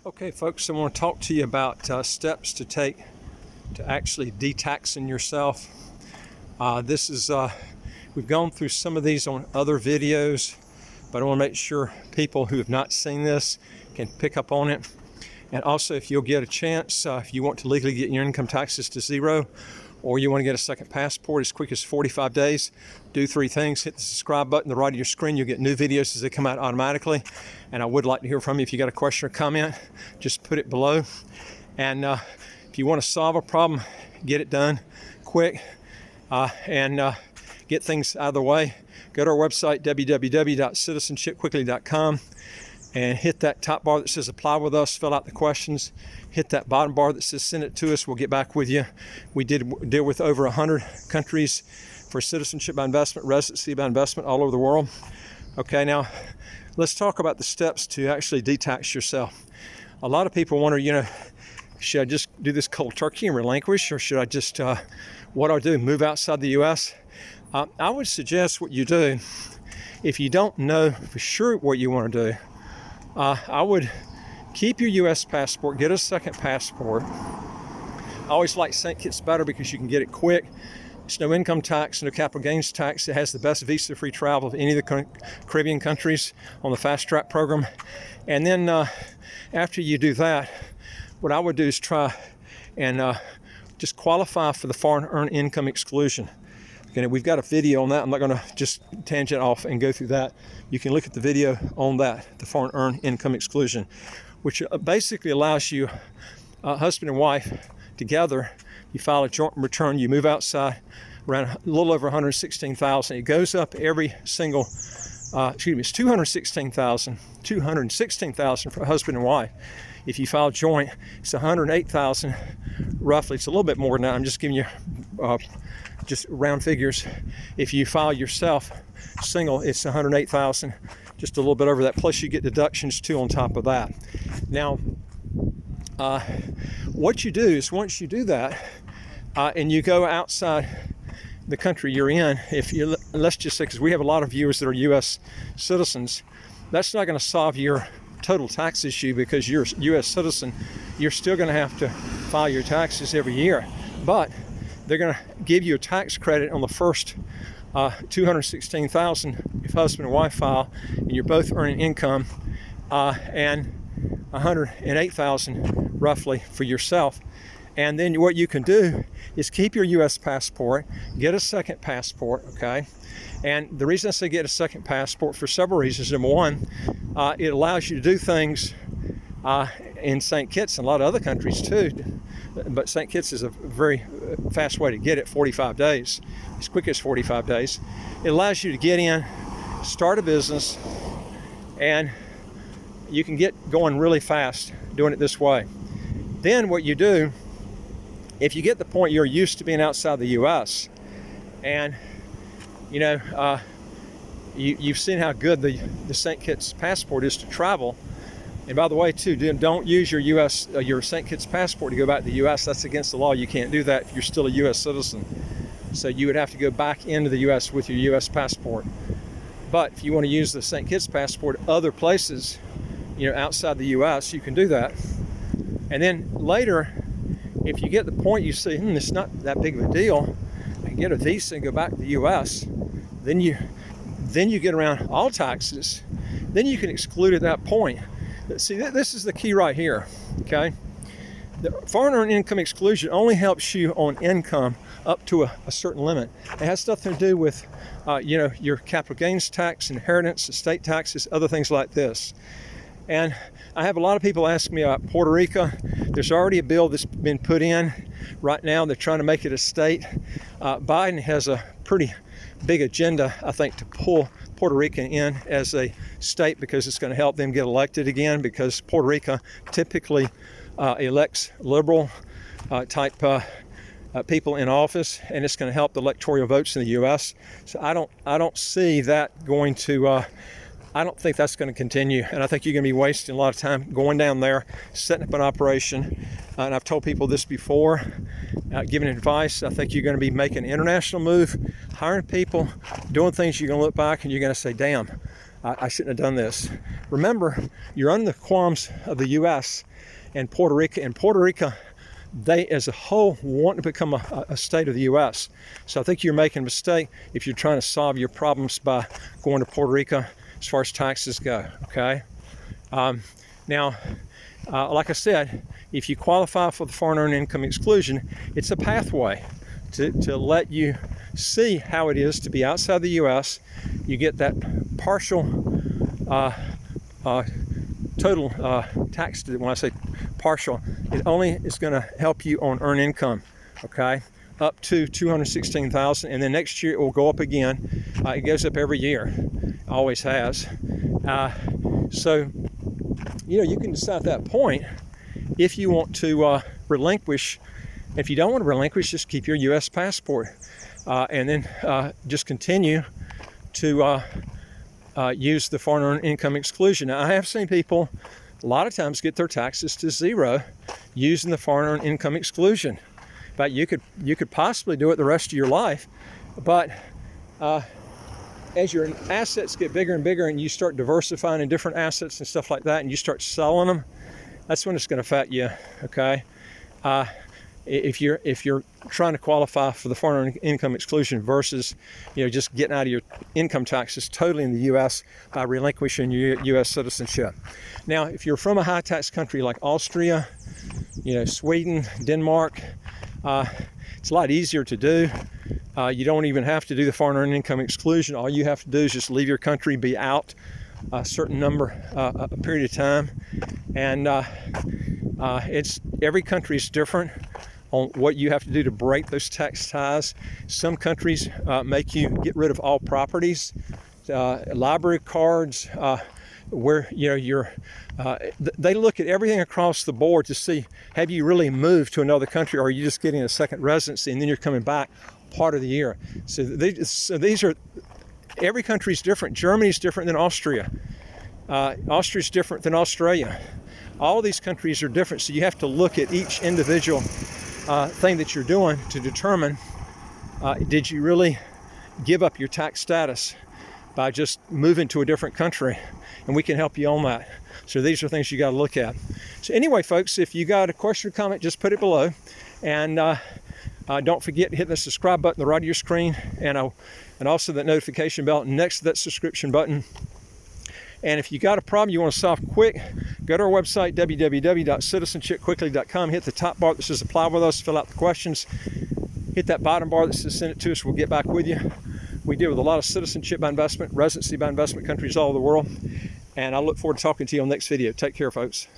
Okay, folks, I want to talk to you about steps to take to actually detaxing yourself. We've gone through some of these on other videos, but I want to make sure people who have not seen this can pick up on it. And also, if you'll get a chance, if you want to legally get your income taxes to zero, or you want to get a second passport as quick as 45 days, do three things. Hit the subscribe button to the right of your screen. You'll get new videos as they come out automatically. And I would like to hear from you. If you got a question or comment, just put it below. And if you want to solve a problem, get it done quick and get things out of the way, go to our website, www.citizenshipquickly.com, and hit that top bar that says apply with us, fill out the questions, hit that bottom bar that says send it to us, we'll get back with you. We did deal with over 100 countries for citizenship by investment, residency by investment all over the world. Okay, now let's talk about the steps to actually detax yourself. A lot of people wonder, should I just do this cold turkey and relinquish, or should I just, what do I do, move outside the U.S.? I would suggest what you do, if you don't know for sure what you want to do, I would keep your U.S. passport, get a second passport. I always like St. Kitts better because you can get it quick. It's no income tax, no capital gains tax. It has the best visa-free travel of any of the Caribbean countries on the fast track program. And then after you do that, what I would do is try and just qualify for the foreign earned income exclusion. Okay, we've got a video on that. I'm not going to just tangent off and go through that. You can look at the video on that, the foreign earned income exclusion, which basically allows you, husband and wife together, you file a joint return, you move outside around a little over 116,000. It goes up every single, it's 216,000 for husband and wife. If you file joint, it's 108,000 roughly. It's a little bit more than that. I'm just giving you just round figures. If you file yourself single, it's 108,000, just a little bit over that. Plus you get deductions too on top of that. Now, what you do is once you do that, and you go outside the country you're in, let's just say, because we have a lot of viewers that are U.S. citizens, that's not going to solve your total tax issue because you're a U.S. citizen. You're still going to have to file your taxes every year, but they're going to give you a tax credit on the first 216,000 if husband and wife file, and you're both earning income, and 108,000 roughly for yourself. And then what you can do is keep your U.S. passport, get a second passport, okay? And the reason I say get a second passport for several reasons. Number one, it allows you to do things in St. Kitts and a lot of other countries too. But St. Kitts is a very fast way to get it, 45 days, as quick as 45 days. It allows you to get in, start a business, and you can get going really fast doing it this way. Then what you do, if you get the point you're used to being outside the U.S., and you've seen how good the St. Kitts passport is to travel. And by the way, too, don't use your St. Kitts passport to go back to the U.S. That's against the law. You can't do that if you're still a U.S. citizen. So you would have to go back into the U.S. with your U.S. passport. But if you want to use the St. Kitts passport other places, outside the U.S., you can do that. And then later, if you get the point, you see, it's not that big of a deal, I can get a visa and go back to the U.S., then you get around all taxes. Then you can exclude at that point. See, this is the key right here, okay? The foreign earned income exclusion only helps you on income up to a certain limit. It has nothing to do with, your capital gains tax, inheritance, estate taxes, other things like this. And I have a lot of people ask me about Puerto Rico. There's already a bill that's been put in right now. They're trying to make it a state. Biden has a pretty big agenda, I think, to pull Puerto Rico in as a state because it's going to help them get elected again, because Puerto Rico typically elects liberal type people in office, and it's going to help the electoral votes in the U.S. So I don't see that going to. I don't think that's going to continue, and I think you're going to be wasting a lot of time going down there, setting up an operation. And I've told people this before, giving advice. I think you're going to be making an international move, hiring people, doing things you're going to look back and you're going to say, damn, I shouldn't have done this. Remember, you're under the qualms of the U.S. and Puerto Rico. And Puerto Rico, they as a whole want to become a state of the U.S. So I think you're making a mistake if you're trying to solve your problems by going to Puerto Rico as far as taxes go, okay? Now, like I said, if you qualify for the foreign earned income exclusion, it's a pathway to let you see how it is to be outside the U.S. You get that partial total tax. When I say partial, it only is going to help you on earned income, okay, up to $216,000, and then next year it will go up again. It goes up every year, always has. So, you know, you can decide at that point if you want to relinquish. If you don't want to relinquish, just keep your U.S. passport, and then just continue to use the foreign earned income exclusion. Now, I have seen people a lot of times get their taxes to zero using the foreign earned income exclusion. But you could possibly do it the rest of your life. But as your assets get bigger and bigger, and you start diversifying in different assets and stuff like that, and you start selling them, that's when it's going to affect you. Okay. If you're trying to qualify for the foreign earned income exclusion versus, you know, just getting out of your income taxes totally in the U.S. by relinquishing your U.S. citizenship. Now, if you're from a high tax country like Austria, you know, Sweden, Denmark, it's a lot easier to do. You don't even have to do the foreign earned income exclusion. All you have to do is just leave your country, be out a certain a period of time, and it's every country is different on what you have to do to break those tax ties. Some countries make you get rid of all properties, library cards, where, you know, they look at everything across the board to see, have you really moved to another country, or are you just getting a second residency and then you're coming back part of the year? So these are, every country is different. Germany is different than Austria. Austria is different than Australia. All these countries are different, so you have to look at each individual thing that you're doing to determine, did you really give up your tax status by just moving to a different country? And we can help you on that. So these are things you got to look at. So anyway, folks, if you got a question or comment, just put it below. And don't forget to hit the subscribe button on the right of your screen, and also that notification bell next to that subscription button. And if you got a problem you want to solve quick, go to our website, www.citizenshipquickly.com. Hit the top bar that says apply with us, fill out the questions. Hit that bottom bar that says send it to us, we'll get back with you. We deal with a lot of citizenship by investment, residency by investment countries all over the world. And I look forward to talking to you on the next video. Take care, folks.